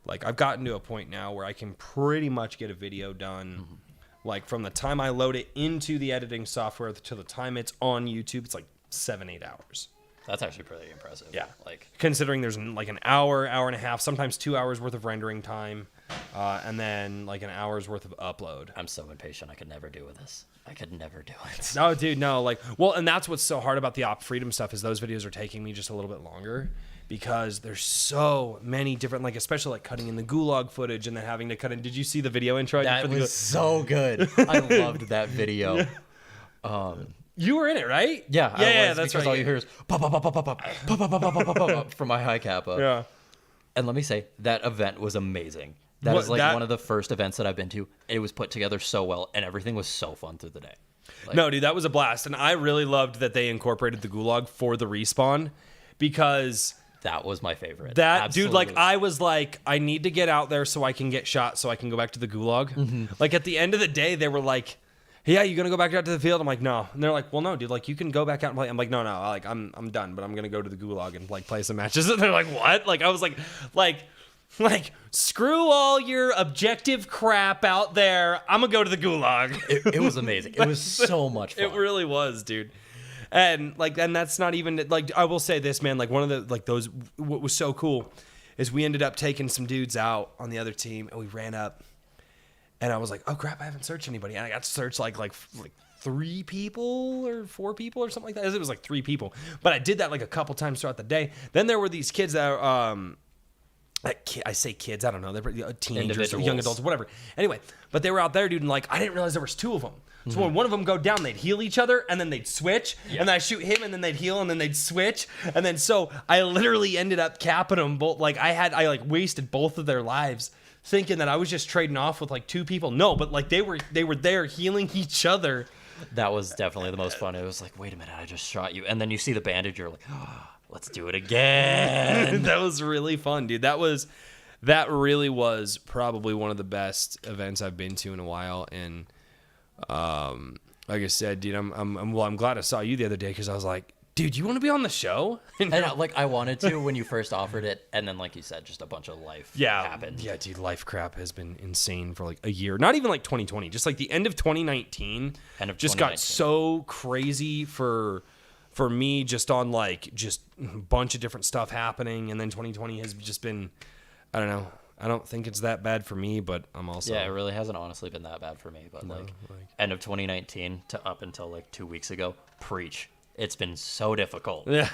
like I've gotten to a point now where I can pretty much get a video done. Like from the time I load it into the editing software to the time it's on YouTube, it's like 7-8 hours. That's actually pretty impressive. Yeah. Like considering there's like an hour and a half, sometimes 2 hours worth of rendering time, and then like an hour's worth of upload. I'm so impatient. I could never do this. I could never do it. No, dude, no. Like, well, and that's what's so hard about the Op Freedom stuff is those videos are taking me just a little bit longer because there's so many different, like, especially like cutting in the gulag footage and then having to cut in. Did you see the video intro? That was so good. I loved that video. You were in it, right? Yeah, yeah, that's right. All you hear is pop, pop, pop, pop, pop, pop, pop, pop, pop, pop, pop, pop from my high kappa. Yeah. And let me say, that event was amazing. That is like one of the first events that I've been to. It was put together so well, and everything was so fun through the day. Like, no, dude, that was a blast. And I really loved that they incorporated the gulag for the respawn because that was my favorite. That Absolutely. Dude, like I was like, I need to get out there so I can get shot so I can go back to the gulag. Mm-hmm. Like at the end of the day, they were like, yeah, you gonna go back out to the field? I'm like, no. And they're like, well, no, dude, like you can go back out and play. I'm like, no, like I'm done, but I'm gonna go to the gulag and like play some matches. And they're like, what? Like I was like screw all your objective crap out there. I'm gonna go to the gulag. It was amazing. It was so much fun. It really was, dude. And like, and that's not even like, I will say this, man, like one of the, like those, what was so cool is we ended up taking some dudes out on the other team and we ran up and I was like, oh crap, I haven't searched anybody. And I got to search like 3 people or 4 people or something like that. It was like 3 people, but I did that like a couple times throughout the day. Then there were these kids that I say kids, I don't know, they're teenagers or young adults, whatever. Anyway, but they were out there, dude, and like I didn't realize there was 2 of them. So when one of them go down, they'd heal each other, and then they'd switch, and then I shoot him, and then they'd heal, and then they'd switch, and then so I literally ended up capping them both. Like I wasted both of their lives thinking that I was just trading off with like 2 people. No, but like they were there healing each other. That was definitely the most fun. It was like, wait a minute, I just shot you, and then you see the bandage, you're like, oh, let's do it again. That was really fun, dude. That really was probably one of the best events I've been to in a while, and like I said, dude, I'm glad I saw you the other day because I was like, dude, you want to be on the show? And I wanted to when you first offered it, and then like you said, just a bunch of life happened. Yeah, dude, life crap has been insane for like a year. Not even like 2020, just like the end of 2019. Just got so crazy for me, just on like just a bunch of different stuff happening, and then 2020 has just been, I don't know. I don't think it's that bad for me, but I'm also... Yeah, it really hasn't honestly been that bad for me. But end of 2019 to up until like 2 weeks ago, preach. It's been so difficult. Yeah.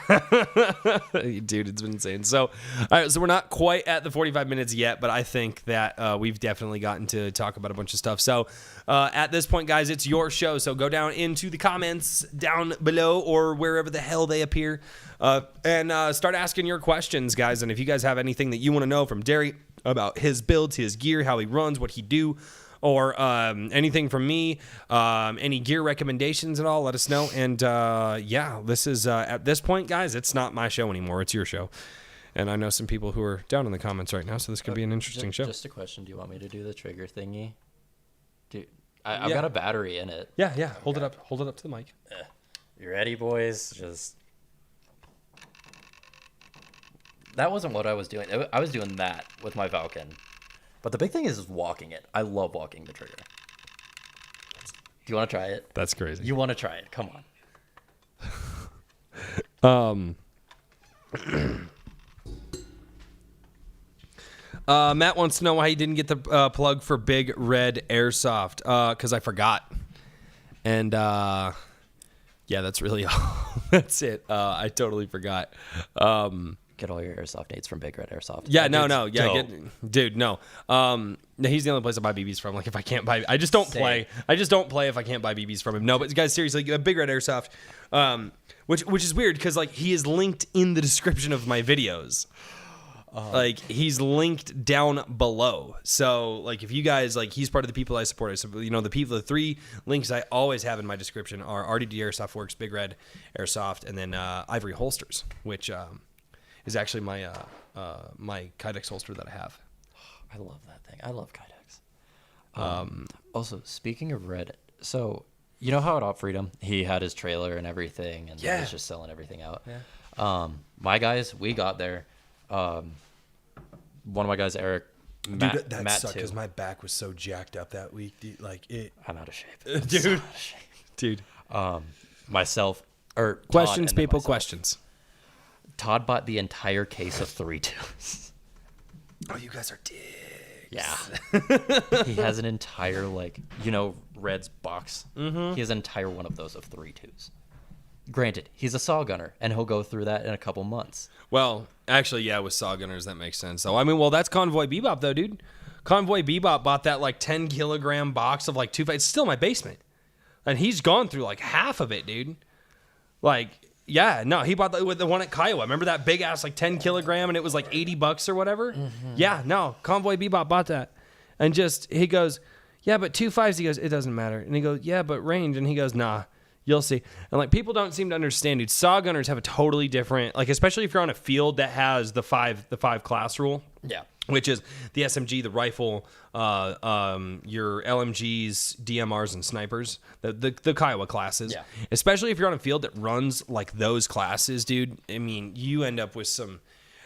Dude, it's been insane. So, all right, so we're not quite at the 45 minutes yet, but I think that we've definitely gotten to talk about a bunch of stuff. So, at this point, guys, it's your show. So go down into the comments down below or wherever the hell they appear and start asking your questions, guys. And if you guys have anything that you want to know from Derry about his builds, his gear, how he runs, what he do, or anything from me, any gear recommendations at all, let us know. And yeah, this is at this point, guys, it's not my show anymore. It's your show. And I know some people who are down in the comments right now, so this could be an interesting show. Just a question. Do you want me to do the trigger thingy? I've got a battery in it. Yeah. Hold it up. Hold it up to the mic. You ready, boys? That wasn't what I was doing. I was doing that with my Falcon. But the big thing is walking it. I love walking the trigger. Do you want to try it? That's crazy. You want to try it? Come on. Matt wants to know why he didn't get the plug for Big Red Airsoft. Because I forgot. And yeah, that's really all. That's it. I totally forgot. Get all your Airsoft dates from Big Red Airsoft. Yeah, no. Yeah, dude, no. He's the only place I buy BBs from. Like, if I can't buy, I just don't play. I just don't play if I can't buy BBs from him. No, but guys, seriously, Big Red Airsoft, which is weird because like he is linked in the description of my videos. Like he's linked down below. So like if you guys like, he's part of the people I support. So the 3 links I always have in my description are RDD Airsoft Works, Big Red Airsoft, and then Ivory Holsters, which is actually my my Kydex holster that I have. I love that thing. I love Kydex. Also, speaking of Red, so you know how at Op Freedom he had his trailer and everything, and he was just selling everything out. Yeah. My guys, we got there. One of my guys, Eric, Matt, that Matt sucked too. Because my back was so jacked up that week. Dude, I'm out of shape, dude. So out of shape. Dude. Myself or questions, Todd, people, myself. Questions. Todd bought the entire case of 3.2s. Oh, you guys are dicks. Yeah. He has an entire, Red's box. Mm-hmm. He has an entire one of those of 3.2s. Granted, he's a saw gunner, and he'll go through that in a couple months. Well, actually, yeah, with saw gunners, that makes sense. So, I mean, that's Convoy Bebop, though, dude. Convoy Bebop bought that, 10-kilogram box of, 2... It's still in my basement. And he's gone through, half of it, dude. Yeah, no, he bought the one at Kiowa. Remember that big ass 10-kilogram and it was $80 or whatever? Mm-hmm. Yeah, no, Convoy Bebop bought that. And he goes, yeah, but 2.5s, he goes, it doesn't matter. And he goes, yeah, but range. And he goes, nah, you'll see. And people don't seem to understand, dude. Saw gunners have a totally different, especially if you're on a field that has the five class rule. Yeah. Which is the SMG, the rifle, your LMGs, DMRs, and snipers, the Kiowa classes. Yeah. Especially if you're on a field that runs those classes, dude. I mean, you end up with some,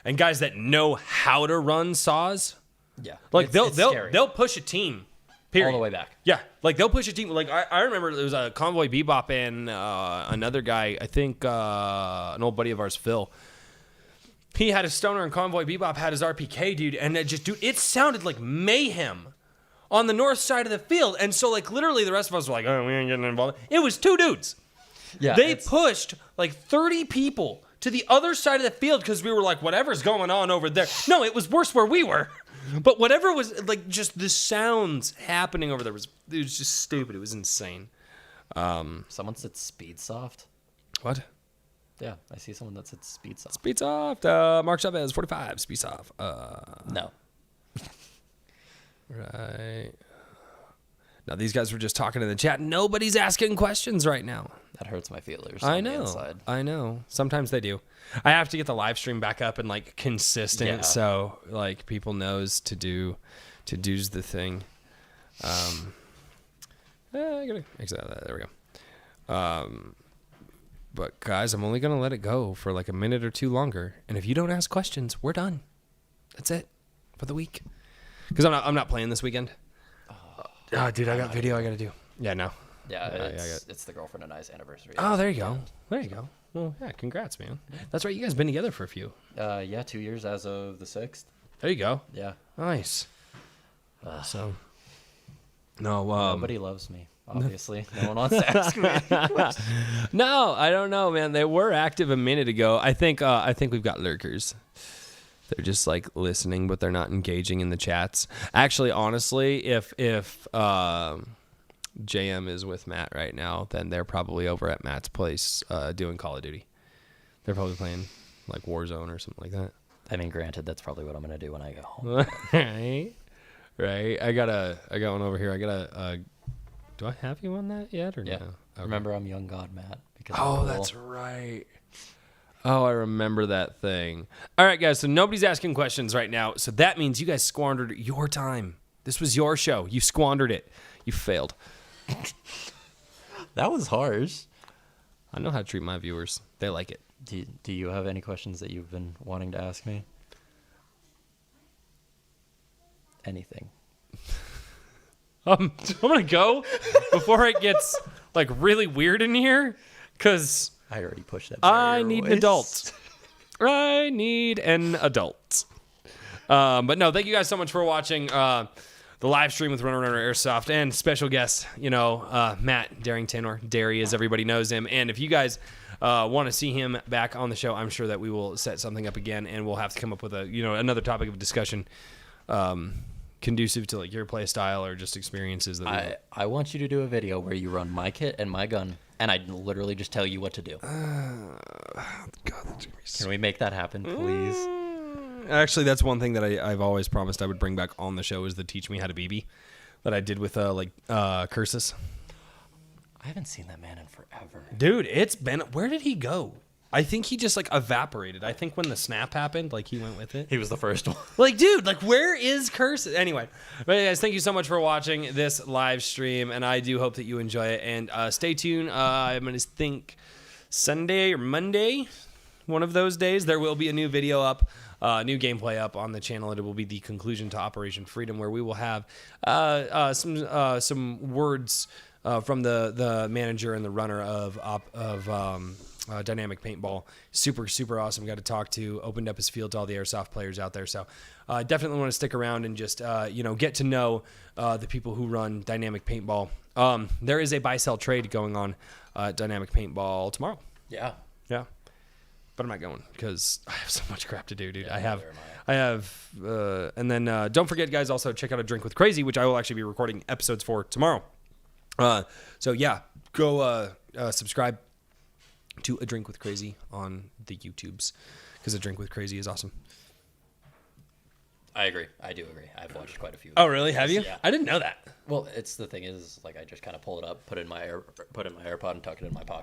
and guys that know how to run saws. Yeah. They'll push a team. Period. All the way back. Yeah. They'll push a team. I remember there was a Convoy Bebop and another guy, I think an old buddy of ours, Phil. He had a stoner and Convoy Bebop had his RPK, dude, and it sounded like mayhem on the north side of the field. And so, literally the rest of us were oh, we ain't getting involved. It was 2 dudes. Yeah. They pushed 30 people to the other side of the field because we were whatever's going on over there. No, it was worse where we were. But whatever was, just the sounds happening over there, it was just stupid. It was insane. Someone said speed soft. What? Yeah, I see someone that said Speedsoft. Speedsoft. Mark Chavez, 45. Speedsoft. No. Right. Now, these guys were just talking in the chat. Nobody's asking questions right now. That hurts my feelers. I know. Sometimes they do. I have to get the live stream back up and consistent, so people knows to do's the thing. I gotta exit that. There we go. But guys, I'm only gonna let it go for a minute or 2 longer. And if you don't ask questions, we're done. That's it for the week. Because I'm not playing this weekend. Oh, dude, I got video I gotta do. Yeah, no. Yeah, it's the Girlfriend and I's anniversary. Oh, there you go. Well, yeah, congrats, man. That's right. You guys been together for a few. 2 years as of the 6th. There you go. Yeah. Nice. So, no. Nobody loves me. Obviously, no one wants to ask me any questions. No, I don't know, man. They were active a minute ago. I think we've got lurkers. They're just like listening, but they're not engaging in the chats. Actually, honestly, if JM is with Matt right now, then they're probably over at Matt's place doing Call of Duty. They're probably playing like Warzone or something like that. I mean, granted, that's probably what I'm going to do when I go home. Right. I got one over here. Do I have you on that yet or Yeah. no? Okay. Remember, I'm young God, Matt. Because Oh, I'm cool. that's right. Oh, I remember that thing. All right, guys. So nobody's asking questions right now. So that means you guys squandered your time. This was your show. You squandered it. You failed. That was harsh. I know how to treat my viewers. They like it. Do you have any questions that you've been wanting to ask me? Anything. I'm gonna go before it gets like really weird in here, cause I already pushed that. I need an adult. I need an adult. But no, thank you guys so much for watching the live stream with Runner Airsoft and special guest, Matt Derington, or Derry as everybody knows him. And if you guys want to see him back on the show, I'm sure that we will set something up again, and we'll have to come up with another topic of discussion conducive to like your play style or just experiences that I want you to do a video where you run my kit and my gun, and I literally just tell you what to do. God, that's gonna be Can we make that happen, please? Actually, that's one thing that I've always promised I would bring back on the show is the Teach Me How to BB that I did with Cursus. I haven't seen that man in forever. Dude, it's been... Where did he go? I think he just, evaporated. I think when the snap happened, he went with it. He was the first one. Dude, where is Cursus? Anyway. But guys, thank you so much for watching this live stream, and I do hope that you enjoy it. And stay tuned. I'm going to think Sunday or Monday, one of those days, there will be a new video up, new gameplay up on the channel, and it will be the conclusion to Operation Freedom, where we will have some words from the manager and the runner of Dynamic Paintball. Super, super awesome. Got to talk to, opened up his field to all the Airsoft players out there. So definitely want to stick around and just, get to know the people who run Dynamic Paintball. There is a buy-sell trade going on Dynamic Paintball tomorrow. Yeah. Yeah. But I'm not going because I have so much crap to do, dude. Yeah, I have, and then don't forget, guys, also check out A Drink with Crazy, which I will actually be recording episodes for tomorrow. So yeah, go subscribe to A Drink with Crazy on the YouTubes, because A Drink with Crazy is awesome. I agree. I do agree. I've watched quite a few. Oh, really? Have you? Yeah. I didn't know that. Well, the thing is, I just kind of pull it up, put in my AirPod, and tuck it in my pocket.